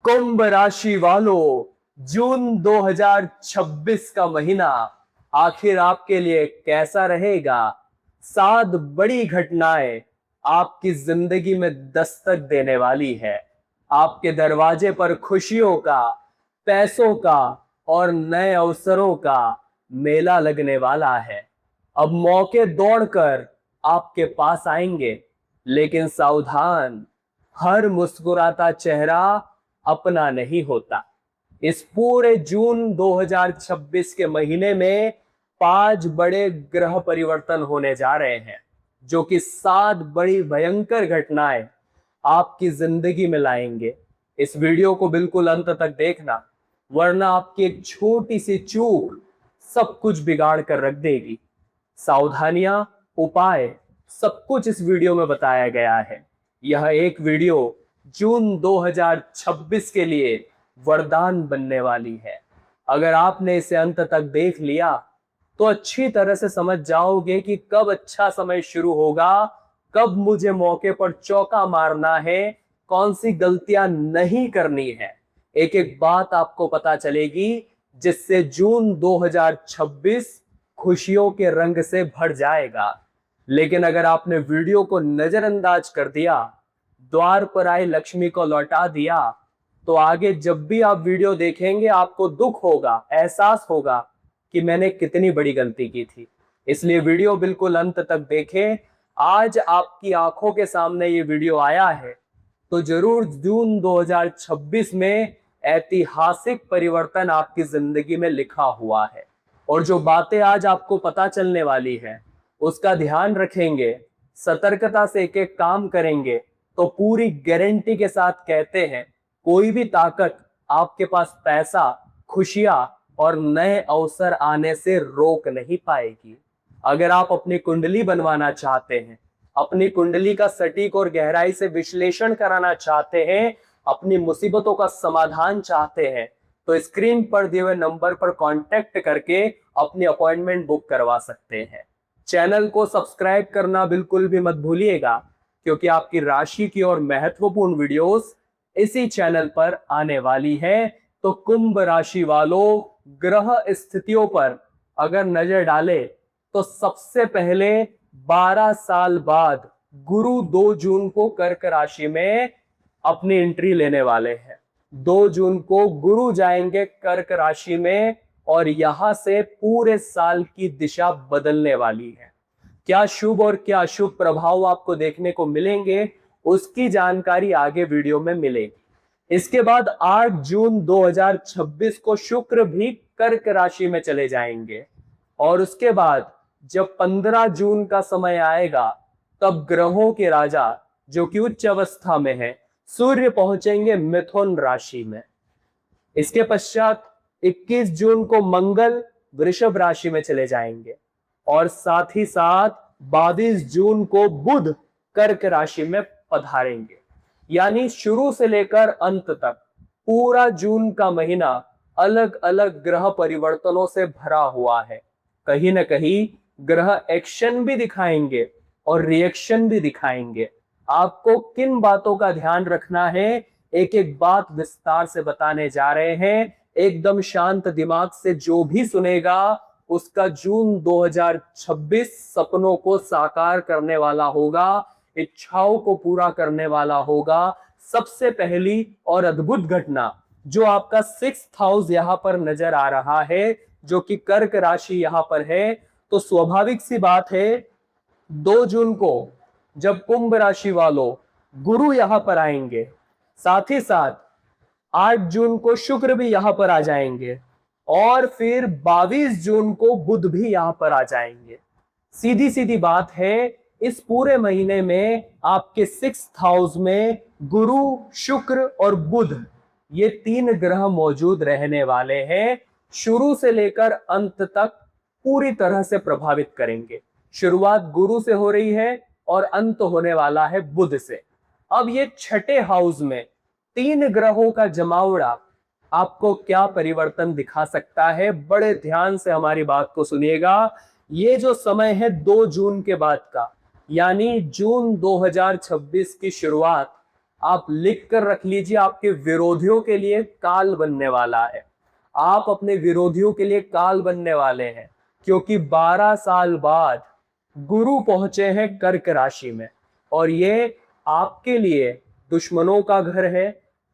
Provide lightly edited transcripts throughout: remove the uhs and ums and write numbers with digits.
कुंभ राशि वालों, जून 2026 का महीना आखिर आपके लिए कैसा रहेगा। 7 बड़ी घटनाएं आपकी जिंदगी में दस्तक देने वाली है। आपके दरवाजे पर खुशियों का, पैसों का और नए अवसरों का मेला लगने वाला है। अब मौके दौड़कर आपके पास आएंगे, लेकिन सावधान, हर मुस्कुराता चेहरा अपना नहीं होता। इस पूरे जून 2026 के महीने में 5 बड़े ग्रह परिवर्तन होने जा रहे हैं, जो कि 7 बड़ी भयंकर घटनाएं आपकी जिंदगी में लाएंगे। इस वीडियो को बिल्कुल अंत तक देखना, वरना आपकी एक छोटी सी चूक सब कुछ बिगाड़ कर रख देगी। सावधानियां, उपाय, सब कुछ इस वीडियो में बताया गया है। यह एक वीडियो जून 2026 के लिए वरदान बनने वाली है। अगर आपने इसे अंत तक देख लिया तो अच्छी तरह से समझ जाओगे कि कब अच्छा समय शुरू होगा, कब मुझे मौके पर चौका मारना है, कौन सी गलतियां नहीं करनी है। एक एक बात आपको पता चलेगी, जिससे जून 2026 खुशियों के रंग से भर जाएगा। लेकिन अगर आपने वीडियो को नजरअंदाज कर दिया, द्वार पर आई लक्ष्मी को लौटा दिया, तो आगे जब भी आप वीडियो देखेंगे आपको दुख होगा, एहसास होगा कि मैंने कितनी बड़ी गलती की थी। इसलिए वीडियो बिल्कुल अंत तक देखें। आज आपकी आंखों के सामने ये वीडियो आया है तो जरूर जून 2026 में ऐतिहासिक परिवर्तन आपकी जिंदगी में लिखा हुआ है। और जो बातें आज आपको पता चलने वाली है उसका ध्यान रखेंगे, सतर्कता से एक एक काम करेंगे, तो पूरी गारंटी के साथ कहते हैं, कोई भी ताकत आपके पास पैसा, खुशियां और नए अवसर आने से रोक नहीं पाएगी। अगर आप अपनी कुंडली बनवाना चाहते हैं, अपनी कुंडली का सटीक और गहराई से विश्लेषण कराना चाहते हैं, अपनी मुसीबतों का समाधान चाहते हैं, तो स्क्रीन पर दिए हुए नंबर पर कांटेक्ट करके अपनी अपॉइंटमेंट बुक करवा सकते हैं। चैनल को सब्सक्राइब करना बिल्कुल भी मत भूलिएगा, क्योंकि आपकी राशि की और महत्वपूर्ण वीडियोस इसी चैनल पर आने वाली है। तो कुंभ राशि वालों, ग्रह स्थितियों पर अगर नजर डाले तो सबसे पहले 12 साल बाद गुरु 2 जून को कर्क राशि में अपनी एंट्री लेने वाले हैं। 2 जून को गुरु जाएंगे कर्क राशि में और यहां से पूरे साल की दिशा बदलने वाली है। क्या शुभ और क्या अशुभ प्रभाव आपको देखने को मिलेंगे, उसकी जानकारी आगे वीडियो में मिलेगी। इसके बाद 8 जून 2026 को शुक्र भी कर्क राशि में चले जाएंगे और उसके बाद जब 15 जून का समय आएगा तब ग्रहों के राजा, जो कि उच्च अवस्था में है, सूर्य पहुंचेंगे मिथुन राशि में। इसके पश्चात 21 जून को मंगल वृषभ राशि में चले जाएंगे और साथ ही साथ 22 जून को बुध कर्क राशि में पधारेंगे। यानी शुरू से लेकर अंत तक पूरा जून का महीना अलग अलग ग्रह परिवर्तनों से भरा हुआ है। कहीं ना कहीं ग्रह एक्शन भी दिखाएंगे और रिएक्शन भी दिखाएंगे। आपको किन बातों का ध्यान रखना है, एक एक बात विस्तार से बताने जा रहे हैं। एकदम शांत दिमाग से जो भी सुनेगा उसका जून 2026 सपनों को साकार करने वाला होगा, इच्छाओं को पूरा करने वाला होगा। सबसे पहली और अद्भुत घटना जो आपका 6th हाउस यहां पर नजर आ रहा है, जो कि कर्क राशि यहां पर है, तो स्वाभाविक सी बात है 2 जून को जब कुंभ राशि वालों गुरु यहां पर आएंगे, साथ ही साथ 8 जून को शुक्र भी यहां पर आ जाएंगे और फिर 22 जून को बुध भी यहां पर आ जाएंगे। सीधी सीधी बात है, इस पूरे महीने में आपके 6th हाउस में गुरु, शुक्र और बुध, ये 3 ग्रह मौजूद रहने वाले हैं। शुरू से लेकर अंत तक पूरी तरह से प्रभावित करेंगे। शुरुआत गुरु से हो रही है और अंत होने वाला है बुध से। अब ये 6ठे हाउस में 3 ग्रहों का जमावड़ा आपको क्या परिवर्तन दिखा सकता है, बड़े ध्यान से हमारी बात को सुनिएगा। ये जो समय है 2 जून के बाद का, यानी जून 2026 की शुरुआत आप लिख कर रख लीजिए, आपके विरोधियों के लिए काल बनने वाला है। आप अपने विरोधियों के लिए काल बनने वाले हैं, क्योंकि 12 साल बाद गुरु पहुंचे हैं कर्क राशि में, और ये आपके लिए दुश्मनों का घर है,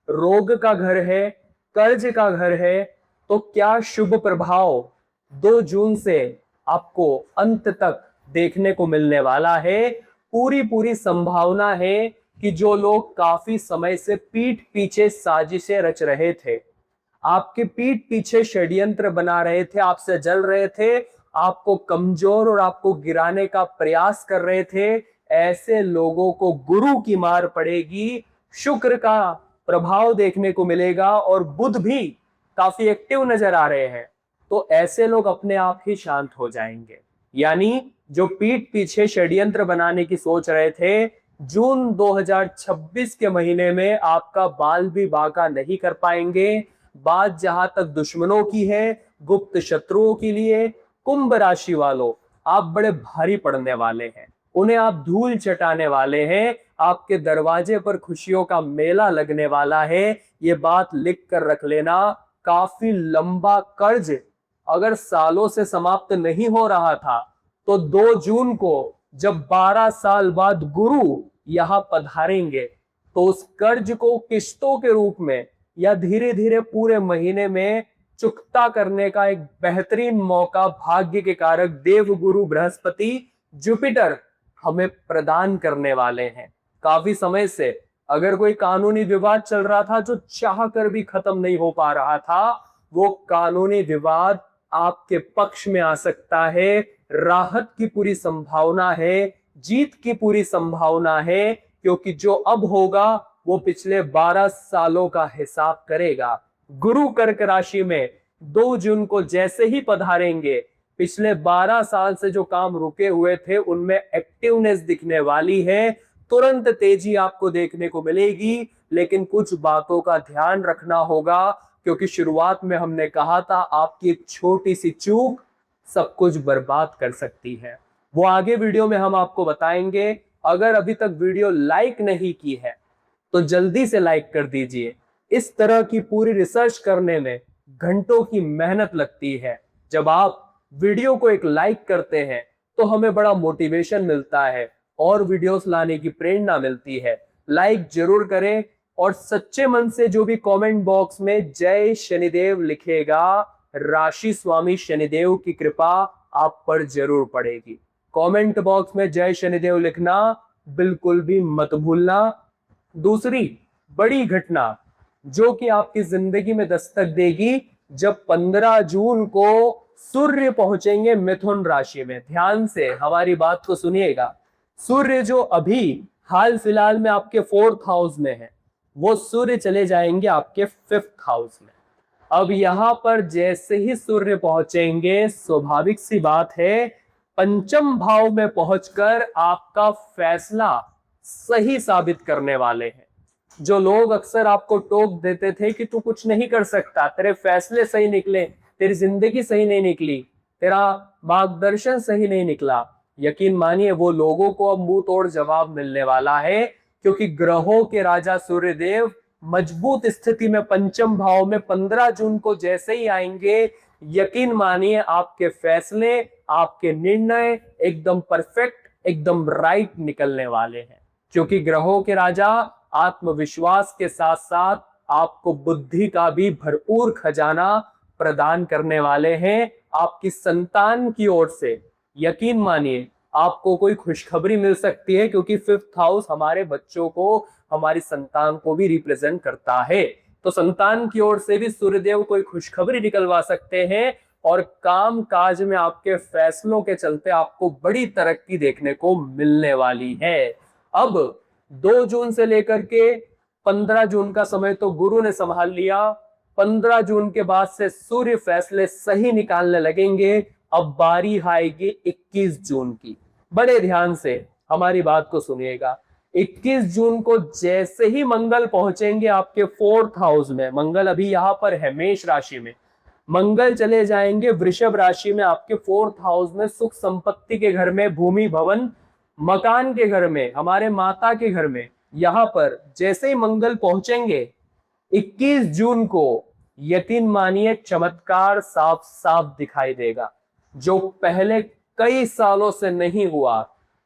रोग का घर है, कर्ज का घर है। तो क्या शुभ प्रभाव 2 जून से आपको अंत तक देखने को मिलने वाला है। पूरी पूरी संभावना है कि जो लोग काफी समय से पीठ पीछे साजिशें रच रहे थे, आपके पीठ पीछे षड्यंत्र बना रहे थे, आपसे जल रहे थे, आपको कमजोर और आपको गिराने का प्रयास कर रहे थे, ऐसे लोगों को गुरु की मार पड़ेगी, शुक्र का प्रभाव देखने को मिलेगा, और बुध भी काफी एक्टिव नजर आ रहे हैं। तो ऐसे लोग अपने आप ही शांत हो जाएंगे। यानी जो पीठ पीछे षड्यंत्र बनाने की सोच रहे थे, जून 2026 के महीने में आपका बाल भी बांका नहीं कर पाएंगे। बात जहां तक दुश्मनों की है, गुप्त शत्रुओं के लिए, कुंभ राशि वालों, आप बड़े भारी पड़ने वाले हैं, उन्हें आप धूल चटाने वाले हैं, आपके दरवाजे पर खुशियों का मेला लगने वाला है। ये बात लिख कर रख लेना। काफी लंबा कर्ज अगर सालों से समाप्त नहीं हो रहा था, तो 2 जून को जब 12 साल बाद गुरु यहां पधारेंगे, तो उस कर्ज को किस्तों के रूप में या धीरे धीरे पूरे महीने में चुकता करने का एक बेहतरीन मौका भाग्य के कारक देव गुरु बृहस्पति जुपिटर हमें प्रदान करने वाले हैं। काफी समय से अगर कोई कानूनी विवाद चल रहा था जो चाह कर भी खत्म नहीं हो पा रहा था, वो कानूनी विवाद आपके पक्ष में आ सकता है। राहत की पूरी संभावना है, जीत की पूरी संभावना है, क्योंकि जो अब होगा वो पिछले 12 सालों का हिसाब करेगा। गुरु कर्क राशि में 2 जून को जैसे ही पधारेंगे, पिछले 12 साल से जो काम रुके हुए थे उनमें एक्टिवनेस दिखने वाली है, तुरंत तेजी आपको देखने को मिलेगी। लेकिन कुछ बातों का ध्यान रखना होगा, क्योंकि शुरुआत में हमने कहा था आपकी एक छोटी सी चूक सब कुछ बर्बाद कर सकती है। वो आगे वीडियो में हम आपको बताएंगे। अगर अभी तक वीडियो लाइक नहीं की है तो जल्दी से लाइक कर दीजिए। इस तरह की पूरी रिसर्च करने में घंटों की मेहनत लगती है। जब आप वीडियो को एक लाइक करते हैं तो हमें बड़ा मोटिवेशन मिलता है और वीडियोस लाने की प्रेरणा मिलती है। लाइक जरूर करें, और सच्चे मन से जो भी कमेंट बॉक्स में जय शनिदेव लिखेगा, राशि स्वामी शनिदेव की कृपा आप पर जरूर पड़ेगी। कमेंट बॉक्स में जय शनिदेव लिखना बिल्कुल भी मत भूलना। दूसरी बड़ी घटना जो कि आपकी जिंदगी में दस्तक देगी, जब 15 जून को सूर्य पहुंचेंगे मिथुन राशि में। ध्यान से हमारी बात को सुनिएगा। सूर्य जो अभी हाल फिलहाल में आपके 4th हाउस में है, वो सूर्य चले जाएंगे आपके 5th हाउस में। अब यहां पर जैसे ही सूर्य पहुंचेंगे, स्वाभाविक सी बात है, पंचम भाव में पहुंचकर आपका फैसला सही साबित करने वाले हैं। जो लोग अक्सर आपको टोक देते थे कि तू कुछ नहीं कर सकता, तेरे फैसले सही निकले, तेरी जिंदगी सही नहीं निकली, तेरा मार्गदर्शन सही नहीं निकला, यकीन मानिए वो लोगों को अब मुंह तोड़ जवाब मिलने वाला है, क्योंकि ग्रहों के राजा सूर्यदेव मजबूत स्थिति में पंचम भाव में 15 जून को जैसे ही आएंगे, यकीन मानिए आपके फैसले, आपके निर्णय एकदम परफेक्ट, एकदम राइट निकलने वाले हैं। क्योंकि ग्रहों के राजा आत्मविश्वास के साथ साथ आपको बुद्धि का भी भरपूर खजाना प्रदान करने वाले हैं। आपकी संतान की ओर से यकीन मानिए आपको कोई खुशखबरी मिल सकती है, क्योंकि 5th हाउस हमारे बच्चों को, हमारी संतान को भी रिप्रेजेंट करता है। तो संतान की ओर से भी सूर्यदेव कोई खुशखबरी निकलवा सकते हैं, और काम काज में आपके फैसलों के चलते आपको बड़ी तरक्की देखने को मिलने वाली है। अब 2 जून से लेकर के 15 जून का समय तो गुरु ने संभाल लिया। 15 जून के बाद से सूर्य फैसले सही निकालने लगेंगे। अब बारी आएगी 21 जून की। बड़े ध्यान से हमारी बात को सुनिएगा। 21 जून को जैसे ही मंगल पहुंचेंगे आपके 4th हाउस में, मंगल अभी यहां पर है मेष राशि में, मंगल चले जाएंगे वृषभ राशि में आपके 4th हाउस में, सुख संपत्ति के घर में, भूमि भवन मकान के घर में, हमारे माता के घर में, यहाँ पर जैसे ही मंगल पहुंचेंगे 21 जून को, यकीन मानिए चमत्कार साफ साफ दिखाई देगा, जो पहले कई सालों से नहीं हुआ।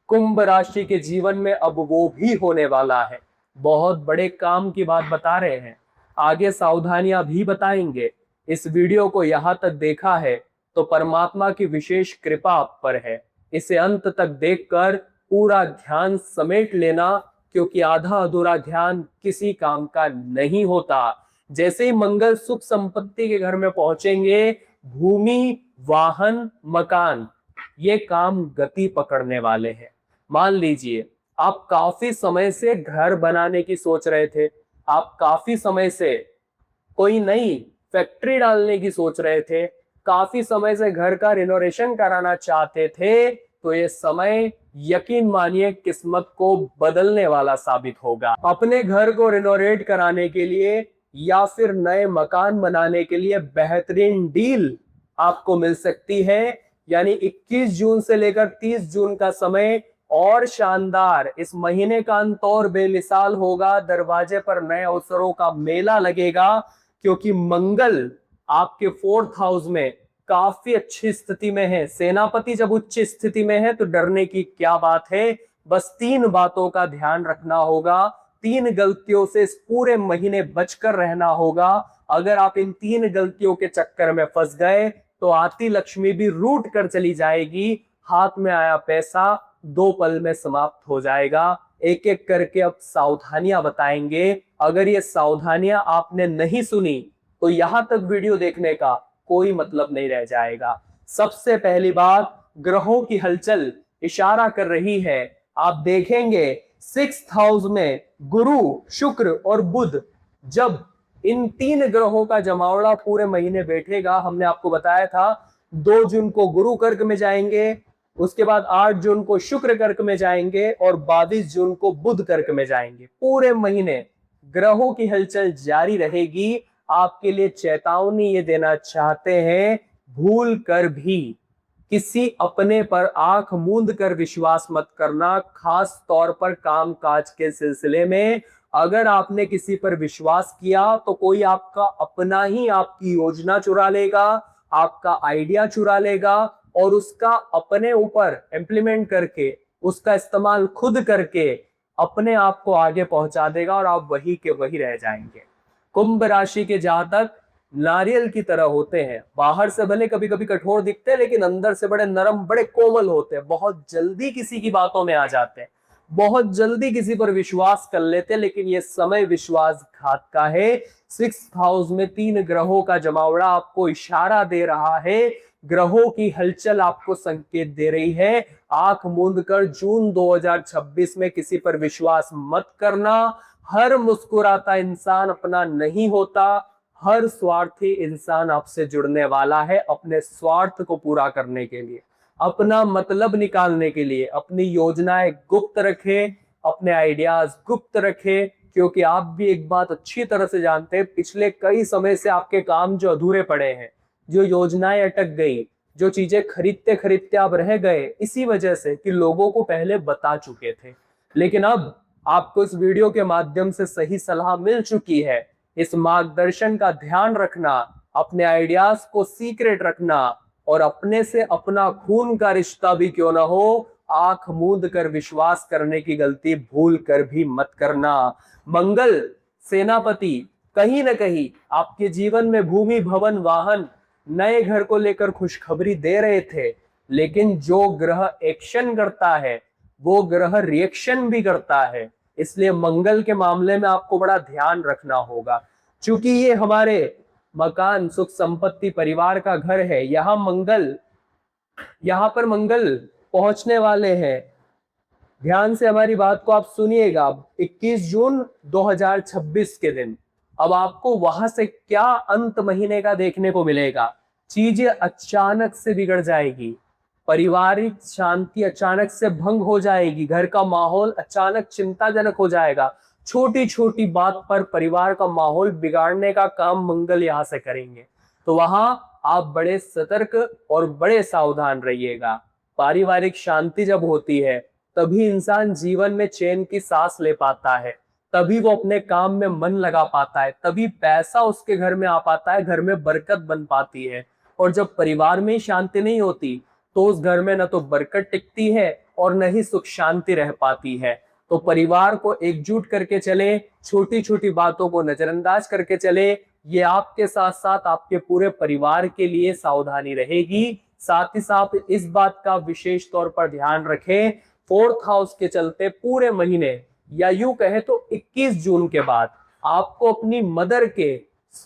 कुंभ राशि के जीवन में अब वो भी होने वाला है। बहुत बड़े काम की बात बता रहे हैं, आगे सावधानियां भी बताएंगे। इस वीडियो को यहां तक देखा है तो परमात्मा की विशेष कृपा आप पर है। इसे अंत तक देखकर पूरा ध्यान समेट लेना, क्योंकि आधा अधूरा ध्यान किसी काम का नहीं होता। जैसे ही मंगल सुख संपत्ति के घर में पहुंचेंगे, भूमि, वाहन, मकान, ये काम गति पकड़ने वाले हैं। मान लीजिए आप काफी समय से घर बनाने की सोच रहे थे, आप काफी समय से कोई नई फैक्ट्री डालने की सोच रहे थे, काफी समय से घर का रिनोवेशन कराना चाहते थे, तो ये समय यकीन मानिए किस्मत को बदलने वाला साबित होगा। अपने घर को रिनोवेट कराने के लिए या फिर नए मकान बनाने के लिए बेहतरीन डील आपको मिल सकती है। यानी 21 जून से लेकर 30 जून का समय और शानदार, इस महीने का अंत और बेमिसाल होगा। दरवाजे पर नए अवसरों का मेला लगेगा, क्योंकि मंगल आपके 4th हाउस में काफी अच्छी स्थिति में है। सेनापति जब उच्च स्थिति में है तो डरने की क्या बात है। बस 3 बातों का ध्यान रखना होगा, 3 गलतियों से इस पूरे महीने बचकर रहना होगा। अगर आप इन 3 गलतियों के चक्कर में फंस गए तो आती लक्ष्मी भी रूठ कर चली जाएगी, हाथ में आया पैसा 2 पल में समाप्त हो जाएगा। एक एक करके अब सावधानियां बताएंगे। अगर ये सावधानियां आपने नहीं सुनी तो यहां तक वीडियो देखने का कोई मतलब नहीं रह जाएगा। सबसे पहली बात, ग्रहों की हलचल इशारा कर रही है। आप देखेंगे 6th हाउस में गुरु, शुक्र और बुध, जब इन 3 ग्रहों का जमावड़ा पूरे महीने बैठेगा, हमने आपको बताया था 2 जून को गुरु कर्क में जाएंगे, उसके बाद 8 जून को शुक्र कर्क में जाएंगे और 22 जून को बुध कर्क में जाएंगे। पूरे महीने ग्रहों की हलचल जारी रहेगी। आपके लिए चेतावनी ये देना चाहते हैं, भूल कर भी किसी अपने पर आंख मूंद कर विश्वास मत करना। खास तौर पर काम काज के सिलसिले में अगर आपने किसी पर विश्वास किया तो कोई आपका अपना ही आपकी योजना चुरा लेगा, आपका आइडिया चुरा लेगा और उसका अपने ऊपर इम्प्लीमेंट करके, उसका इस्तेमाल खुद करके अपने आप को आगे पहुंचा देगा और आप वही के वही रह जाएंगे। कुंभ राशि के जातक नारियल की तरह होते हैं। बाहर से भले कभी कभी कठोर दिखते हैं, लेकिन अंदर से बड़े नरम, बड़े कोमल होते हैं। बहुत जल्दी किसी की बातों में आ जाते हैं, बहुत जल्दी किसी पर विश्वास कर लेते हैं, लेकिन ये समय विश्वासघात का है। 6th हाउस में 3 ग्रहों का जमावड़ा आपको इशारा दे रहा है, ग्रहों की हलचल आपको संकेत दे रही है। आंख मूंद कर जून 2026 में किसी पर विश्वास मत करना। हर मुस्कुराता इंसान अपना नहीं होता, हर स्वार्थी इंसान आपसे जुड़ने वाला है अपने स्वार्थ को पूरा करने के लिए, अपना मतलब निकालने के लिए। अपनी योजनाएं गुप्त रखें, अपने आइडियाज गुप्त रखें, क्योंकि आप भी एक बात अच्छी तरह से जानते हैं, पिछले कई समय से आपके काम जो अधूरे पड़े हैं, जो योजनाएं अटक गई, जो चीजें खरीदते खरीदते आप रह गए, इसी वजह से कि लोगों को पहले बता चुके थे। लेकिन अब आपको इस वीडियो के माध्यम से सही सलाह मिल चुकी है। इस मार्गदर्शन का ध्यान रखना, अपने आइडियाज को सीक्रेट रखना और अपने से अपना खून का रिश्ता भी क्यों ना हो, आंख मूंद कर विश्वास करने की गलती भूल कर भी मत करना। मंगल सेनापति कहीं ना कहीं आपके जीवन में भूमि, भवन, वाहन, नए घर को लेकर खुशखबरी दे रहे थे, लेकिन जो ग्रह एक्शन करता है वो ग्रह रिएक्शन भी करता है। इसलिए मंगल के मामले में आपको बड़ा ध्यान रखना होगा। चूंकि ये हमारे मकान, सुख संपत्ति, परिवार का घर है, यहाँ पर मंगल पहुंचने वाले हैं। ध्यान से हमारी बात को आप सुनिएगा। 21 जून 2026 के दिन अब आपको वहां से क्या अंत महीने का देखने को मिलेगा। चीजें अचानक से बिगड़ जाएगी, पारिवारिक शांति अचानक से भंग हो जाएगी, घर का माहौल अचानक चिंताजनक हो जाएगा। छोटी छोटी बात पर परिवार का माहौल बिगाड़ने का काम मंगल यहां से करेंगे, तो वहां आप बड़े सतर्क और बड़े सावधान रहिएगा। पारिवारिक शांति जब होती है तभी इंसान जीवन में चैन की सांस ले पाता है, तभी वो अपने काम में मन लगा पाता है, तभी पैसा उसके घर में आ पाता है, घर में बरकत बन पाती है। और जब परिवार में शांति नहीं होती तो उस घर में न तो बरकत टिकती है और न ही सुख शांति रह पाती है। तो परिवार को एकजुट करके चले, छोटी छोटी बातों को नजरअंदाज करके चले, ये आपके साथ साथ आपके पूरे परिवार के लिए सावधानी रहेगी। साथ ही साथ इस बात का विशेष तौर पर ध्यान रखें, 4th हाउस के चलते पूरे महीने या यूं कहे तो 21 जून के बाद आपको अपनी मदर के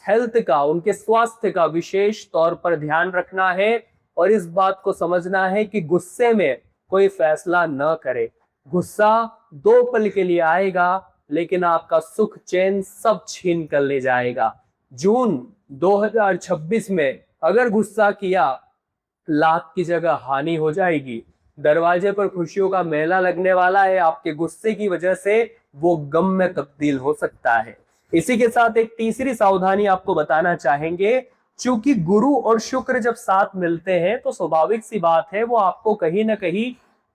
हेल्थ का, उनके स्वास्थ्य का विशेष तौर पर ध्यान रखना है और इस बात को समझना है कि गुस्से में कोई फैसला न करे। गुस्सा 2 पल के लिए आएगा लेकिन आपका सुख चैन सब छीन कर ले जाएगा। जून 2026 में अगर गुस्सा किया, लाभ की जगह हानि हो जाएगी। दरवाजे पर खुशियों का मेला लगने वाला है, आपके गुस्से की वजह से वो गम में तब्दील हो सकता है। इसी के साथ एक तीसरी सावधानी आपको बताना चाहेंगे, क्योंकि गुरु और शुक्र जब साथ मिलते हैं तो स्वाभाविक सी बात है वो आपको कहीं ना कहीं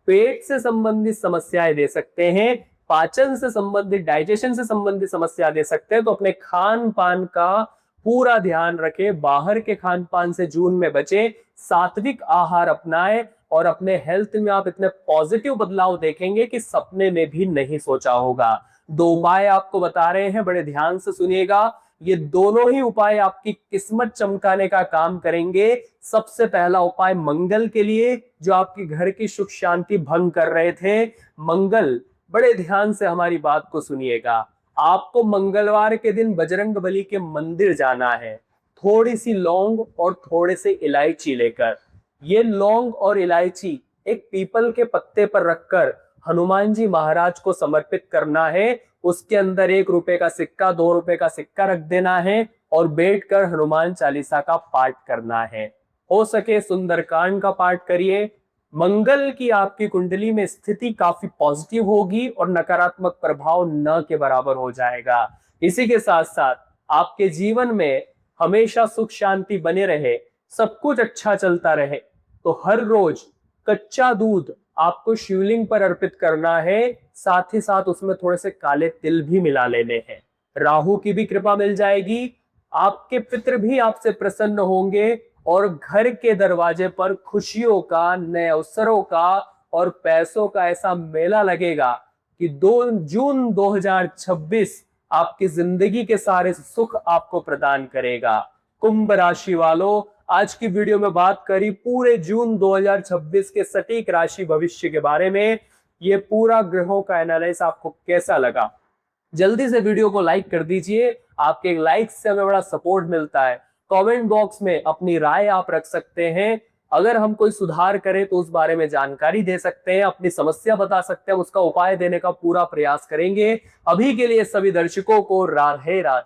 पेट से संबंधित समस्याएं दे सकते हैं, पाचन से संबंधित, डाइजेशन से संबंधित समस्या दे सकते हैं। तो अपने खान पान का पूरा ध्यान रखें, बाहर के खान पान से जून में बचें, सात्विक आहार अपनाएं और अपने हेल्थ में आप इतने पॉजिटिव बदलाव देखेंगे कि सपने में भी नहीं सोचा होगा। 2 उपाय आपको बता रहे हैं, बड़े ध्यान से सुनिएगा। ये दोनों ही उपाय आपकी किस्मत चमकाने का काम करेंगे। सबसे पहला उपाय मंगल के लिए, जो आपके घर की सुख शांति भंग कर रहे थे। मंगल, बड़े ध्यान से हमारी बात को सुनिएगा। आपको मंगलवार के दिन बजरंगबली के मंदिर जाना है, थोड़ी सी लौंग और थोड़े से इलायची लेकर। ये लौंग और इलायची एक पीपल के पत्ते पर रखकर हनुमान जी महाराज को समर्पित करना है। उसके अंदर 1 रुपए का सिक्का, 2 रुपए का सिक्का रख देना है और बैठकर हनुमान चालीसा का पाठ करना है। हो सके सुंदरकांड का पाठ करिए। मंगल की आपकी कुंडली में स्थिति काफी पॉजिटिव होगी और नकारात्मक प्रभाव न के बराबर हो जाएगा। इसी के साथ साथ आपके जीवन में हमेशा सुख शांति बने रहे, सब कुछ अच्छा चलता रहे, तो हर रोज कच्चा दूध आपको शिवलिंग पर अर्पित करना है। साथ ही साथ उसमें थोड़े से काले तिल भी मिला लेने हैं। राहु की भी कृपा मिल जाएगी, आपके पितृ भी आपसे प्रसन्न होंगे और घर के दरवाजे पर खुशियों का, नए अवसरों का और पैसों का ऐसा मेला लगेगा कि 2 जून 2026 आपकी जिंदगी के सारे सुख आपको प्रदान करेगा। कुंभ राशि वालों, आज की वीडियो में बात करी पूरे जून 2026 के सटीक राशि भविष्य के बारे में। ये पूरा ग्रहों का एनालिसिस आपको कैसा लगा? जल्दी से वीडियो को लाइक कर दीजिए, आपके लाइक से हमें बड़ा सपोर्ट मिलता है। कमेंट बॉक्स में अपनी राय आप रख सकते हैं, अगर हम कोई सुधार करें तो उस बारे में जानकारी दे सकते हैं, अपनी समस्या बता सकते हैं, उसका उपाय देने का पूरा प्रयास करेंगे। अभी के लिए सभी दर्शकों को राधे राधे।